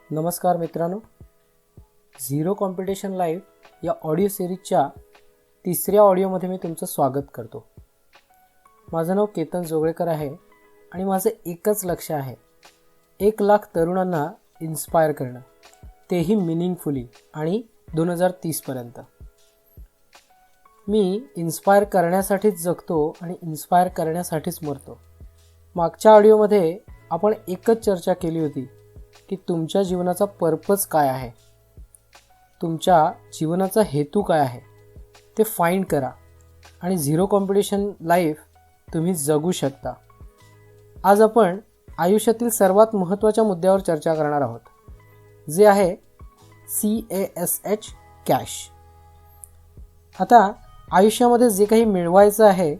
नमस्कार मित्रांनो, zero competition live या ऑडिओ सिरीजच्या तिसऱ्या ऑडिओमध्ये मी तुमचं स्वागत करतो. माझं नाव केतन जोगळेकर आहे आणि माझं एकच लक्ष्य आहे, 1,00,000 तरुणांना इन्स्पायर करणं, तेही मिनिंगफुली आणि 2030 पर्यंत. मी इन्स्पायर करण्यासाठीच जगतो आणि इन्स्पायर करण्यासाठीच मरतो. मागच्या ऑडिओमध्ये आपण एकच चर्चा केली होती की तुमच्या जीवनाचा पर्पज काय आहे, तुमच्या जीवनाचा हेतू काय आहे ते फाइंड करा आणि झिरो कॉम्पिटिशन लाईफ तुम्ही जगू शकता. आज आपण आयुष्यातील सर्वात महत्त्वाच्या मुद्द्यावर चर्चा करणार आहोत, जे आहे CASH कॅश. आता आयुष्यामध्ये जे काही मिळवायचं आहे,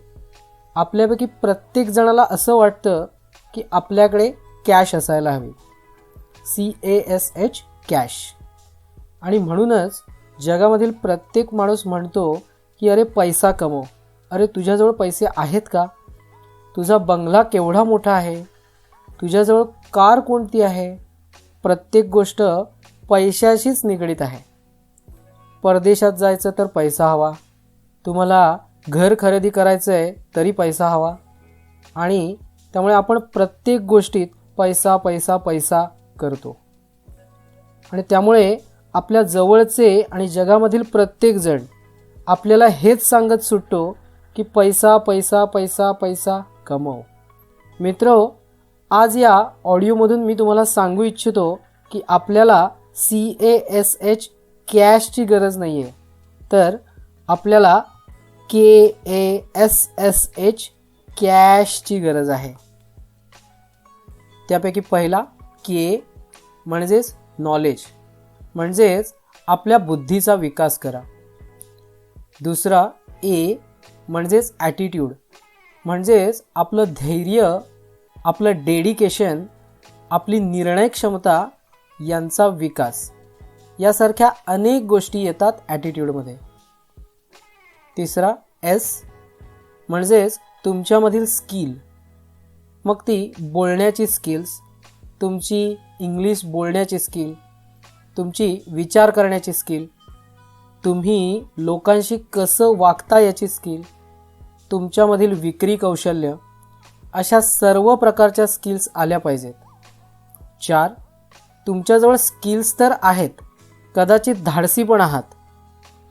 आपल्यापैकी प्रत्येक जणाला असं वाटतं की आपल्याकडे कॅश असायला हवी, CASH कॅश. आणि म्हणूनच जगामधील प्रत्येक माणूस म्हणतो की अरे पैसा कमव, अरे तुझ्याजवळ पैसे आहेत का, तुझा बंगला केवढा मोठा आहे, तुझ्याजवळ कार कोणती आहे. प्रत्येक गोष्ट पैशाशीच निगडीत आहे. परदेशात जायचं तर पैसा हवा, तुम्हाला घर खरेदी करायचं आहे तरी पैसा हवा. आणि त्यामुळे आपण प्रत्येक गोष्टीत पैसा पैसा पैसा करतो. आणि त्यामुळे आपल्या जवळचे आणि जगामधील प्रत्येकजण आपल्याला हेच सांगत सुटतो की पैसा पैसा पैसा पैसा कमव. मित्र, आज या ऑडिओमधून मी तुम्हाला सांगू इच्छितो की आपल्याला CASH कॅशची गरज नाही आहे, तर आपल्याला KASSH कॅशची गरज आहे. त्यापैकी पहिला K म्हणजेच नॉलेज, म्हणजेच आपल्या बुद्धीचा विकास करा. दुसरा A म्हणजेच ॲटिट्यूड, म्हणजेच आपलं धैर्य, आपलं डेडिकेशन, आपली निर्णय क्षमता यांचा विकास. यासारख्या अनेक गोष्टी येतात ॲटिट्यूडमध्ये. तिसरा S म्हणजेच तुमच्यामधील स्किल, मग ती बोलण्याची स्किल्स, तुमची इंग्लिश बोलण्याची स्किल, तुमची विचार करण्याची स्किल, तुम्ही लोकांशी कसं वागता याची स्किल, तुमच्यामधील विक्री कौशल्य, अशा सर्व प्रकारच्या स्किल्स आल्या पाहिजेत. 4, तुमच्याजवळ स्किल्स तर आहेत, कदाचित धाडसी पण आहात,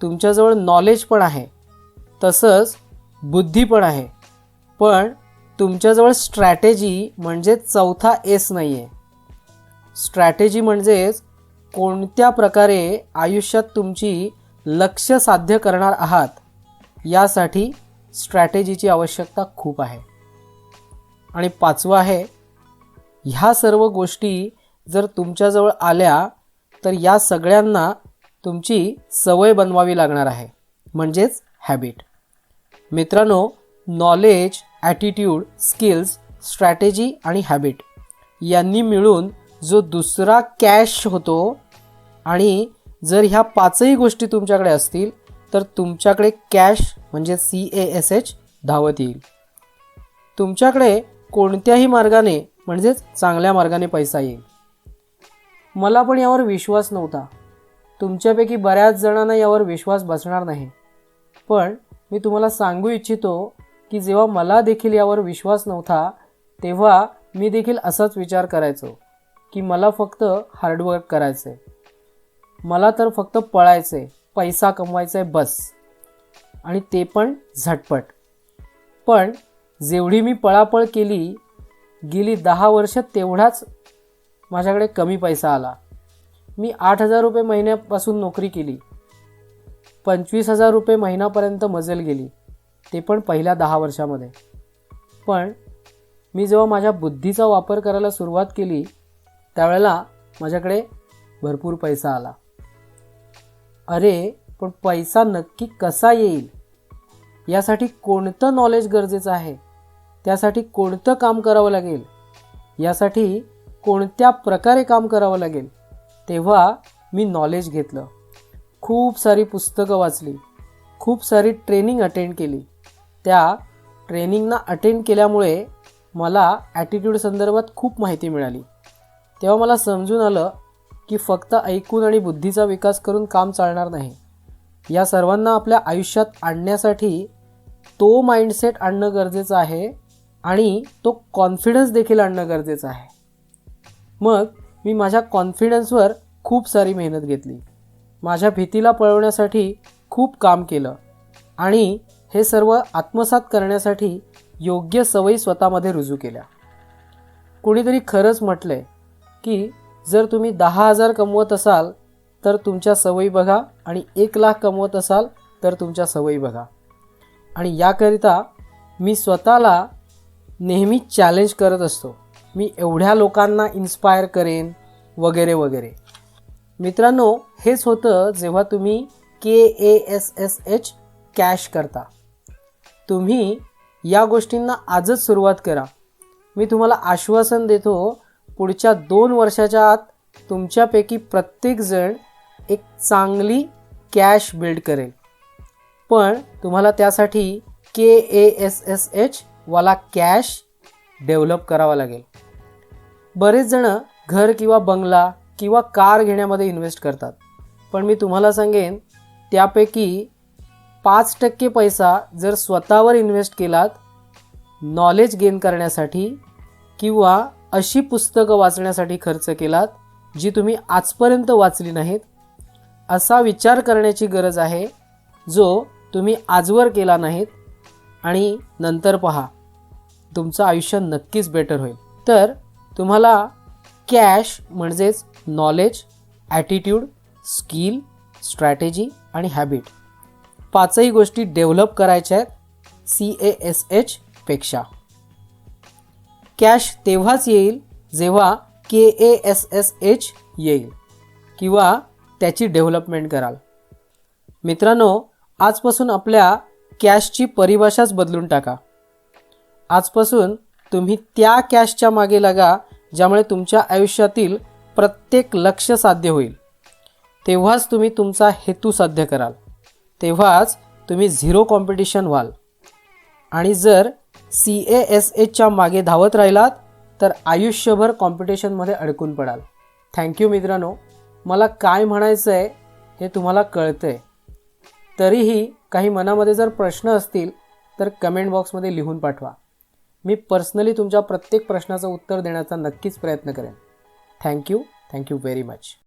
तुमच्याजवळ नॉलेज पण आहे, तसंच बुद्धी पण आहे, पण तुमच्याजवळ स्ट्रॅटेजी म्हणजे चौथा S नाही आहे. स्ट्रॅटेजी म्हणजेच कोणत्या प्रकारे आयुष्यात तुमची लक्ष्य साध्य करणार आहात, यासाठी स्ट्रॅटेजीची आवश्यकता खूप आहे. आणि 5वं आहे, ह्या सर्व गोष्टी जर तुमच्याजवळ आल्या तर या सगळ्यांना तुमची सवय बनवावी लागणार आहे, म्हणजेच हॅबिट. मित्रांनो, नॉलेज, ॲटिट्यूड, स्किल्स, स्ट्रॅटेजी आणि हॅबिट यांनी मिळून जो दुसरा कॅश होतो, आणि जर ह्या 5ही गोष्टी तुमच्याकडे असतील तर तुमच्याकडे कॅश म्हणजे CASH धावत येईल. तुमच्याकडे कोणत्याही मार्गाने म्हणजेच चांगल्या मार्गाने पैसा येईल. मला पण यावर विश्वास नव्हता, तुमच्यापैकी बऱ्याच जणांना यावर विश्वास बसणार नाही, पण मी तुम्हाला सांगू इच्छितो की जेव्हा मला देखील यावर विश्वास नव्हता तेव्हा मी देखील असाच विचार करायचो की मला फक्त हार्डवर्क करायचं आहे, मला तर फक्त पळायचं आहे, पैसा कमवायचा आहे बस, आणि ते पण झटपट. पण जेवढी मी पळापळ केली गेली 10 वर्ष तेवढाच माझ्याकडे कमी पैसा आला. मी 8,000 रुपये महिन्यापासून नोकरी केली, 25,000 रुपये महिन्यापर्यंत मजल गेली, ते पण पहिल्या 10 वर्षामध्ये. पण मी जेव्हा माझ्या बुद्धीचा वापर करायला सुरुवात केली त्यावेळेला माझ्याकडे भरपूर पैसा आला. अरे पण पैसा नक्की कसा येईल, यासाठी कोणतं नॉलेज गरजेचं आहे, त्यासाठी कोणतं काम करावं लागेल, यासाठी कोणत्या प्रकारे काम करावं लागेल, तेव्हा मी नॉलेज घेतलं. खूप सारी पुस्तकं वाचली, खूप सारी ट्रेनिंग अटेंड केली. त्या ट्रेनिंगना अटेंड केल्यामुळे मला ॲटिट्यूड संदर्भात खूप माहिती मिळाली. तेव्हा मला समजून आलं की फक्त ऐकून आणि बुद्धीचा विकास करून काम चालणार नाही. या सर्वांना आपल्या आयुष्यात आणण्यासाठी तो माइंडसेट आणणं गरजेचं आहे आणि तो कॉन्फिडन्स देखील आणणं गरजेचं आहे. मग मी माझ्या कॉन्फिडन्सवर खूप सारी मेहनत घेतली. माझ्या भीतीला पळवण्यासाठी खूप काम केलं आणि हे सर्व आत्मसात करण्यासाठी योग्य सवयी स्वतःमध्ये रुजू केल्या. कोणीतरी खरंच म्हटलंय की जर तुम्ही 10,000 कमवत असाल तर तुमच्या सवयी बघा आणि 1,00,000 कमवत असाल तर तुमच्या सवयी बघा. आणि याकरिता मी स्वतःला नेहमी चॅलेंज करत असतो. मी एवढ्या लोकांना इन्स्पायर करेन वगैरे वगैरे. मित्रांनो, हेच होतं जेव्हा तुम्ही KASSH कॅश करता. तुम्ही या गोष्टींना आजच सुरुवात करा. मी तुम्हाला आश्वासन देतो, पुढच्या 2 वर्षाच्या आत तुमच्यापैकी प्रत्येकजण एक चांगली कॅश बिल्ड करेल. पण तुम्हाला त्यासाठी KASSH वाला कॅश डेव्हलप करावा लागेल. बरेच जण घर किंवा बंगला किंवा कार घेण्यामध्ये इन्व्हेस्ट करतात. पण मी तुम्हाला सांगेन, त्यापैकी 5% पैसा जर स्वतःवर इन्व्हेस्ट केलात, नॉलेज गेन करण्यासाठी किंवा अशी पुस्तकं वाचण्यासाठी खर्च केलात जी तुम्ही आजपर्यंत वाचली नाहीत, असा विचार करण्याची गरज आहे जो तुम्ही आजवर केला नाहीत. आणि नंतर पहा, तुमचं आयुष्य नक्कीच बेटर होईल. तर तुम्हाला कॅश म्हणजेच नॉलेज, ॲटिट्यूड, स्किल, स्ट्रॅटेजी आणि हॅबिट 5ही गोष्टी डेव्हलप करायच्या आहेत CASH पेक्षा. कॅश तेव्हाच येईल जेव्हा KASSH येईल किंवा त्याची डेव्हलपमेंट कराल. मित्रांनो, आजपासून आपल्या कॅशची परिभाषाच बदलून टाका. आजपासून तुम्ही त्या कॅशच्या मागे लागा ज्यामुळे तुमच्या आयुष्यातील प्रत्येक लक्ष्य साध्य होईल. तेव्हाच तुम्ही तुमचा हेतू साध्य कराल. तेव्हाच तुम्ही झिरो कॉम्पिटिशन व्हाल. आणि जर CASHच्या मागे धावत राहिलात तर आयुष्यभर कॉम्पिटिशनमध्ये अडकून पडाल. थँक्यू मित्रांनो. मला काय म्हणायचं आहे हे तुम्हाला कळतं आहे. तरीही काही मनामध्ये जर प्रश्न असतील तर कमेंट बॉक्समध्ये लिहून पाठवा. मी पर्सनली तुमच्या प्रत्येक प्रश्नाचं उत्तर देण्याचा नक्कीच प्रयत्न करेन. Thank you very much.